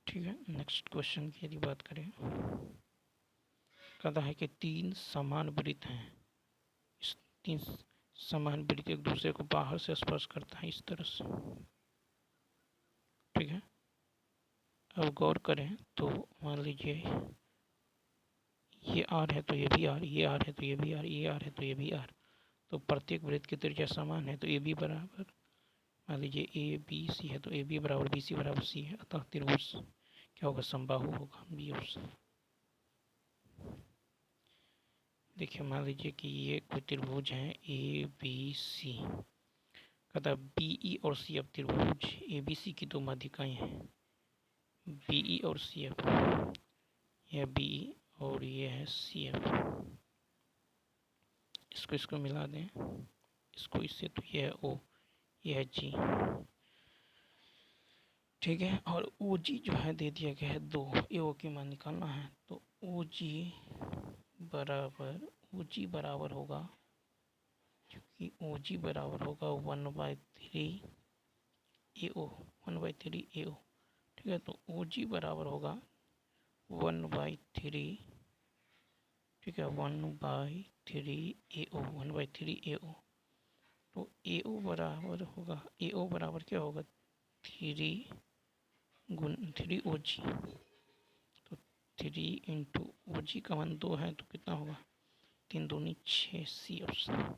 ठीक है, नेक्स्ट क्वेश्चन की यदि बात करें, कहता है कि 3 समान वृत्त हैं, इस 3 समान वृत्त एक दूसरे को बाहर से स्पर्श करता है इस तरह से। ठीक है, अब गौर करें तो मान लीजिए ये आर है तो ये भी आर, ये आर है तो ये भी आर, ये आर है तो ये भी आर, तो प्रत्येक वृत्त की त्रिज्या समान है, तो ए बी बराबर, मान लीजिए ए बी सी है तो ए बी बराबर बी सी बराबर सी है, अतः त्रिभुज क्या होगा, समबाहु होगा, बी ऑप्शन। देखिए, मान लीजिए कि ये कोई त्रिभुज है ए बी सी, कहता है बी ई और सी एफ त्रिभुज ए बी सी की 2 माध्यिकाएं हैं, बी ई और सी एफ, यह बी ई और ये है सी एफ, इसको मिला दें, इसको इससे, तो ये है ओ, ये है जी। ठीक है, और ओ जी जो है दे दिया गया है 2, ए ओ की मान निकालना है, तो ओ जी बराबर होगा, क्योंकि ओ जी बराबर होगा 1/3 ए ओ, 1/3 ए ओ। ठीक है, तो ओ जी बराबर होगा 1/3, ठीक है, 1/3 ए ओ, 1/3 ए ओ। तो ए ओ बराबर होगा, ए ओ बराबर क्या होगा, 3 ओ जी, तो 3 इंटू ओ जी का मान 2 है, तो कितना होगा, 3 दूनी 6, सी ऑप्शन।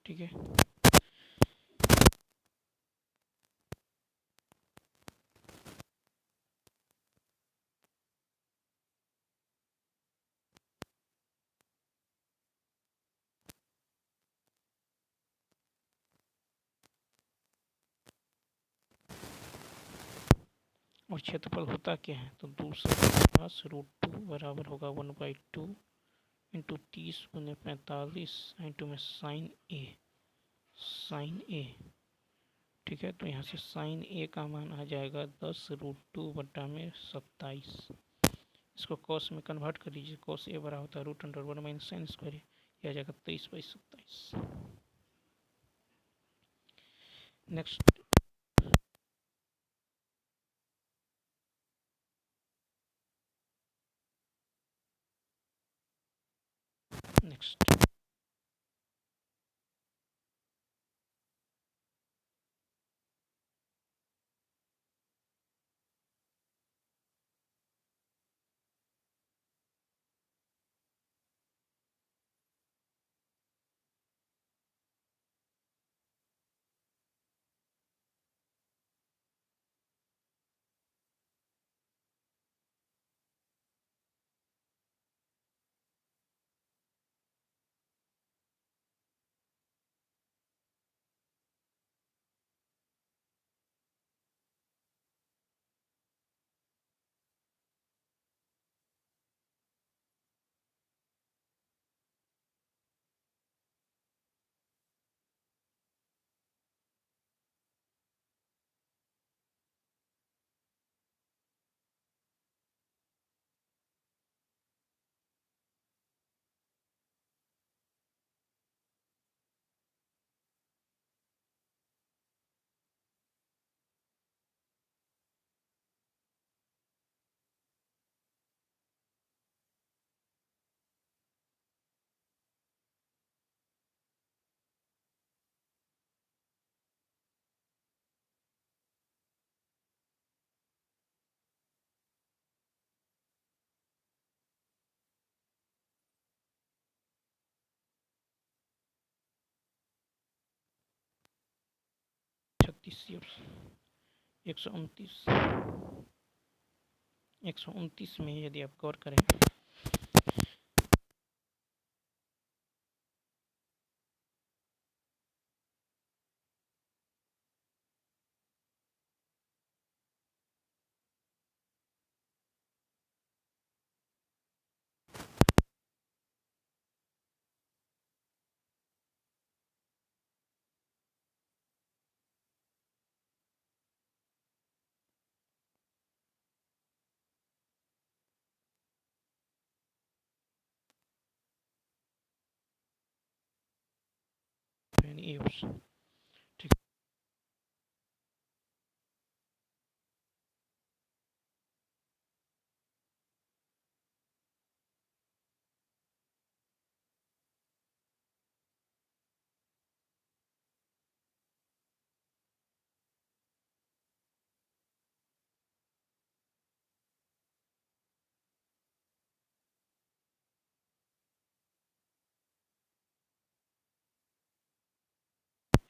ठीक है। और क्षेत्रफल होता क्या है, तो दूसरा पास √2 बराबर होगा 1/2 इंटू 30 × 45 इंटू में साइन ए। ठीक है, तो यहाँ से साइन ए का मान आ जाएगा 10√2/27। इसको कॉस में कन्वर्ट कर लीजिए, कॉस ए बराबर होता है √1 माइनस साइन स्क्वायर, यह आ जाएगा 23/27। नेक्स्ट नेक्स्ट 36 129 129 में यदि आप गौर करें यानी ए ऑप्शन। ठीक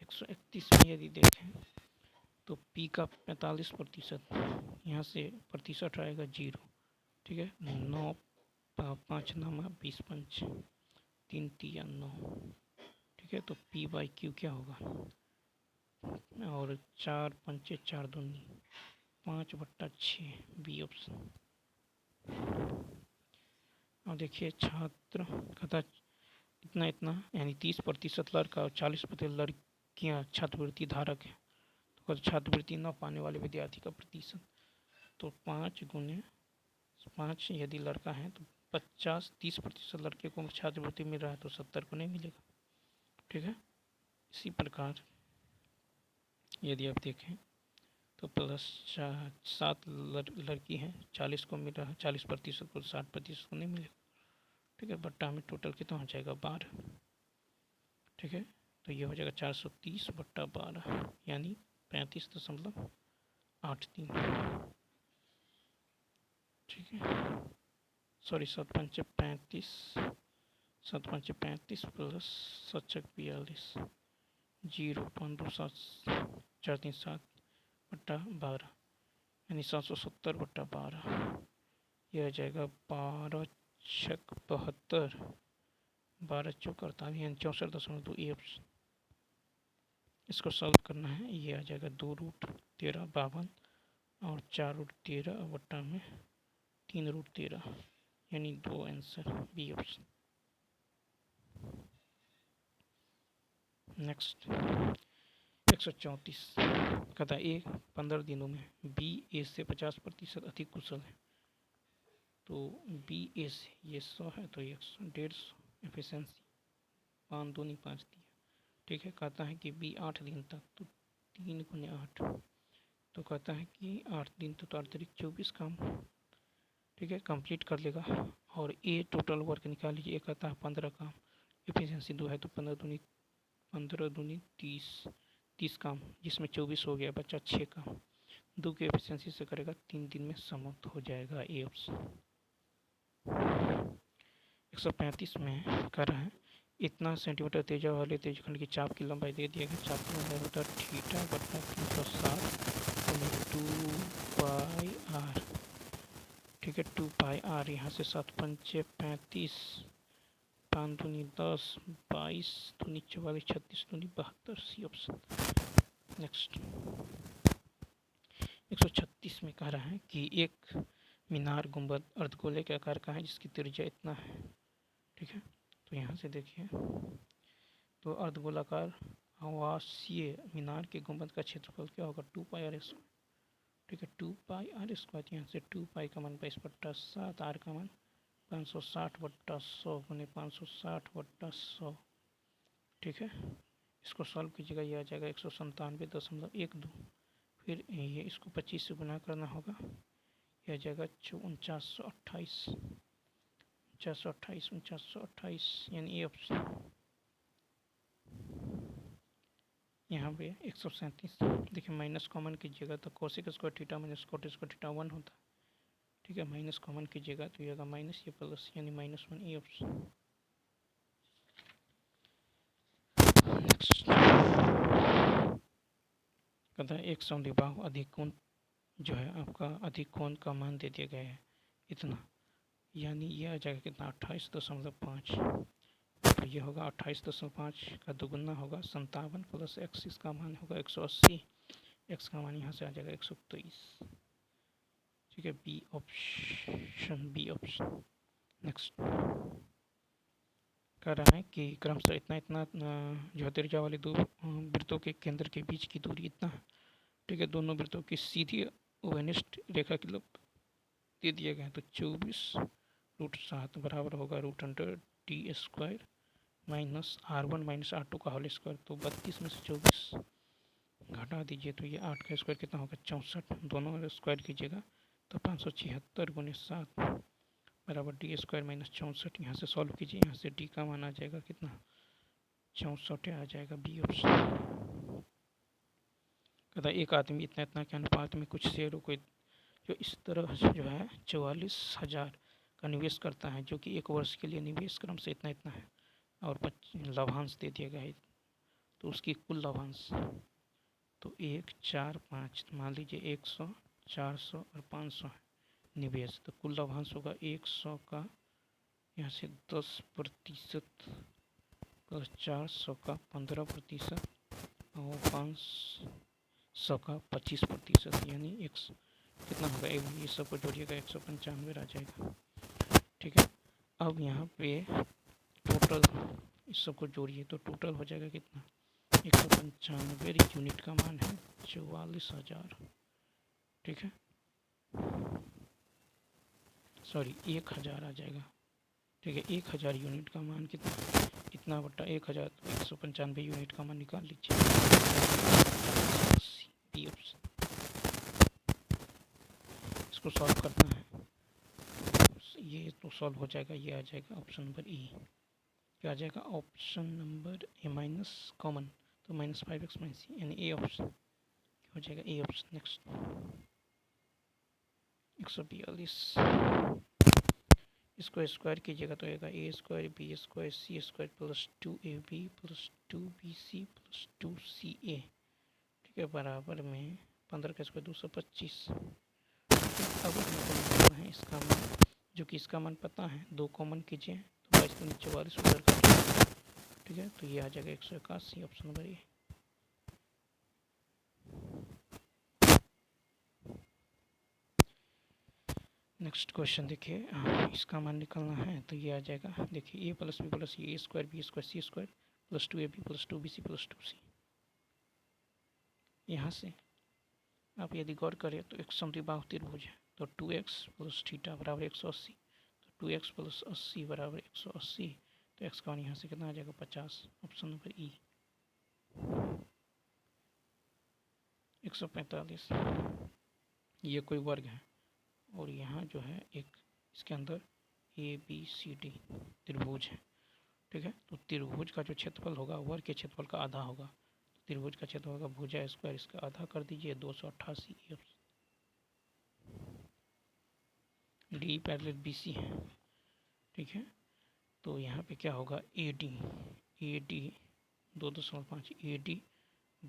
131 में यदि देखें तो पी का 45%, यहाँ से प्रतिशत आएगा 0। ठीक है, 9 5 9 20 5 3 3 9। ठीक है, तो पी बाई क्यू क्या होगा, और 4 5 4 दूनी 5/6, बी ऑप्शन। अब देखिए छात्र कहता इतना इतना यानी 30% लड़का और 40% लड़कियां छात्रवृत्ति धारक है, तो छात्रवृत्ति न पाने वाले विद्यार्थी का प्रतिशत, तो 5 यदि लड़का है तो 30% लड़के को छात्रवृत्ति मिल रहा है तो 70 को नहीं मिलेगा। ठीक है, इसी प्रकार यदि आप देखें तो +7 लड़की हैं, 40 को मिल रहा है, 40% को, 60% को नहीं मिलेगा। ठीक है, बट्टा में टोटल कितना हो जाएगा 12। ठीक है, तो ये हो जाएगा 430/12 यानी 35.83। ठीक है, सॉरी 7 5 35 7 5 35 प्लस 7 6 42 0.27 यानी 770/12, यह आ जाएगा 12×6 = 72, 12×4 = 48 यानी 64.2 ये ऑप्शन। इसको सॉल्व करना है, ये आ जाएगा 2√13 52 और 4√13/3√13 यानी 2 आंसर बी ऑप्शन। नेक्स्ट 134 कहता ए 15 दिनों में बी ए से 50% अधिक कुशल है। तो बी ए से ये 100 है तो 150 एफिशिएंसी 5 दूनी 5 दिया। ठीक है, कहता है कि बी 8 दिन तक, तो 3 × 8, तो कहता है कि 8 दिन तक तो 8×3 = 24 काम, ठीक है, कंप्लीट कर लेगा। और ए टोटल वर्क निकाल लीजिए, कहता है 15 काम, एफिशिएंसी 2 है तो 15 दूनी 30 काम, जिसमें 24 हो गया, बचा 6 काम। 2 की एफिशिएंसी से करेगा 3 दिन में समाप्त हो जाएगा ए ऑप्शन। 135 में कर रहा है इतना सेंटीमीटर त्रिज्या वाले त्रिज्यखंड की चाप की लंबाई दे दिया गया। चाप की लंबाई होता है θ/360 × 2πr, ठीक है, 2πr। यहाँ से 7×5 = 35, 5 दूनी 10, 22 दूनी 44, 36 दूनी 72, सी ऑप्शन। नेक्स्ट 136 में कह रहा है कि एक मीनार गुंबद अर्धगोले के आकार का है जिसकी त्रिज्या इतना है। ठीक है, तो यहाँ से देखिए, तो अर्धगोलाकार आवासीय मीनार के गुंबद का क्षेत्रफल क्या होगा, 2πr²। ठीक है, 2πr², यहाँ से 2π का मान 22/7, r का मान 560/100 × 560/100। ठीक है, इसको सॉल्व कीजिएगा, यह आ जाएगा 197.12। फिर ये इसको 25 से गुना करना होगा, यह आ जाएगा 4928 यानी ये ऑप्शन। यहाँ पे 137 देखिए, माइनस कॉमन कीजिएगा तो cosec square theta minus cot square theta 1 होता। ठीक है, माइनस कॉमन कीजिएगा तो ये आएगा माइनस, ये प्लस यानी -1, ये ऑप्शन। नेक्स्ट कहता है एक समद्विबाहु अधिक कोण जो है आपका अधिक कोण का मान दे दिया गया है इतना, यानी ये आ जाएगा कितना, 28.5। तो ये होगा 28.5 का दुगुना होगा 57 प्लस x, इसका मान होगा 180, x का मान यहाँ से आ जाएगा 123। ठीक है, B option, B option. Next कह रहा है कि क्रमशः इतना जो त्रिज्या वाले दो वृत्तों के केंद्र के बीच की दूरी इतना है। ठीक है, दोनों वृत्तों की सीधी ओवेनिस्ट रेखा की लंबाई दे दिया गया है। तो 24√7 बराबर होगा √100t² माइनस r1 - r2 का होल स्क्वायर। तो 32 में से 24 घटा दीजिए तो ये 8 का स्क्वायर कितना होगा, 64। दोनों स्क्वायर कीजिएगा तो 576 × 7 बराबर d² - 64। यहाँ से सॉल्व कीजिए, यहाँ से d का मान आ जाएगा कितना, 64 आ जाएगा, बी ऑप्शन। कहता एक आदमी इतना के अनुपात में कुछ शेयरों को जो इस तरह जो है 44,000 का निवेश करता है, जो कि 1 वर्ष के लिए निवेश क्रम से इतना है और लाभांश दे दिया गया है। तो उसकी कुल लाभांश तो 1, 4, 5 मान लीजिए 100, 400 और 500 है निवेश। तो कुल लाभांश होगा 100 का यहाँ से 10% प्लस 400 का 15% और 500 का 25%, यानी कितना होगा, ये सबको जोड़िएगा 195 आ जाएगा। ठीक है, अब यहाँ पे टोटल इस सबको जोड़िए तो टोटल हो जाएगा कितना, 195 यूनिट का मान है 44,000। ठीक है, सॉरी 1000 आ जाएगा। ठीक है, 1000 यूनिट का मान कितना, इतना बटा 1000, तो 195 यूनिट का मान निकाल लीजिए, बी ऑप्शन। इसको सॉल्व करना है, ये तो सॉल्व हो जाएगा, ये आ जाएगा ऑप्शन नंबर ई। क्या आ जाएगा, option number A minus common तो -5x - c यानी ए ऑप्शन हो जाएगा, ए ऑप्शन। नेक्स्ट 142 इसको स्क्वायर कीजिएगा तो आएगा A square B square C square plus 2ab plus 2bc plus 2ca, ठीक है, बराबर में 15 का स्क्वायर 225। अब हमको निकालना है इसका मान, जो कि इसका मान पता है, 2 कॉमन कीजिए तो 22 के नीचे 44 उधर का, ठीक है, तो ये आ जाएगा 181, option number A. Next question देखिए, इसका मान निकालना है तो ये आ जाएगा, देखिए A plus B plus A square B square C square plus 2ab plus 2bc plus 2c। यहाँ से आप यदि गौर करें तो एक समद्विबाहु त्रिभुज है, तो 2x प्लस थीटा बराबर 180, तो 2x प्लस 80 बराबर 180, तो x का मान यहाँ से कितना आ जाएगा 50, ऑप्शन नंबर ई। 145, ये कोई वर्ग है और यहाँ जो है एक इसके अंदर ABCD त्रिभुज है, ठीक है, तो त्रिभुज का जो क्षेत्रफल होगा वर्ग के क्षेत्रफल का आधा होगा, तो त्रिभुज का क्षेत्रफल का भुजा स्क्वायर इसका आधा कर दीजिए 288। डी पैरेलल BC है, ठीक है, तो यहाँ पे क्या होगा AD 2.5 AD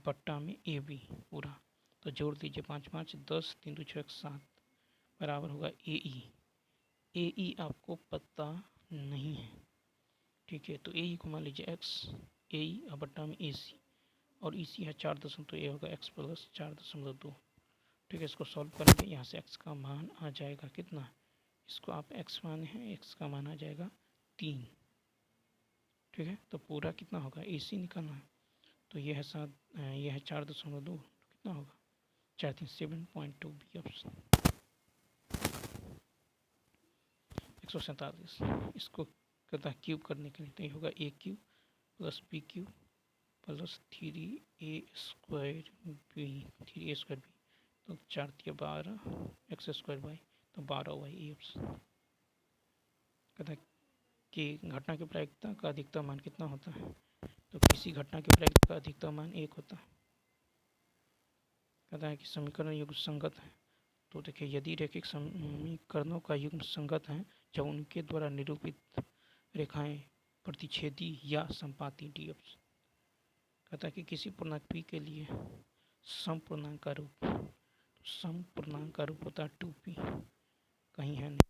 बट्टा में AB पूरा, तो जोड़ दीजिए 5 5 10 3 2 6 7 बराबर होगा AE आपको पता नहीं है, ठीक है, तो AE को मान लीजिए x, AE अब बट्टा में AC और EC है 4 तो ये होगा x प्लस 4.2, ठीक है, इसको सॉल्व करेंगे, यहाँ से x का मान आ जाएगा कितना, इसको आप x माने हैं, x का मान आ जाएगा 3, ठीक है, तो पूरा कितना होगा AC निकालना है, तो ये है 4.2, तो कितना होगा 4 3 7.2 बी ऑप्शन। 147, इसको कहता है क्यूब करने के लिए, तो ये होगा A cube plus B cube plus 3a square B, 3a square B, तो 4 3 12 एक्स स्क्वायर वाई, तो 12 वाई ए ऑप्शन। कहता है कि घटना की प्रायिकता का अधिकतम मान कितना होता है, तो किसी घटना की प्रायिकता का अधिकतम मान 1 होता है। कहता है कि समीकरण युग्म संगत है, तो देखिए यदि रैखिक समीकरणों का युग्म संगत है जब उनके द्वारा निरूपित रेखाएं प्रतिच्छेदी या संपाती डी ऑप्शन। कहता है कि किसी पूर्णांक p के लिए समपूर्णांक का रूप होता है 2p, कहीं है नहीं।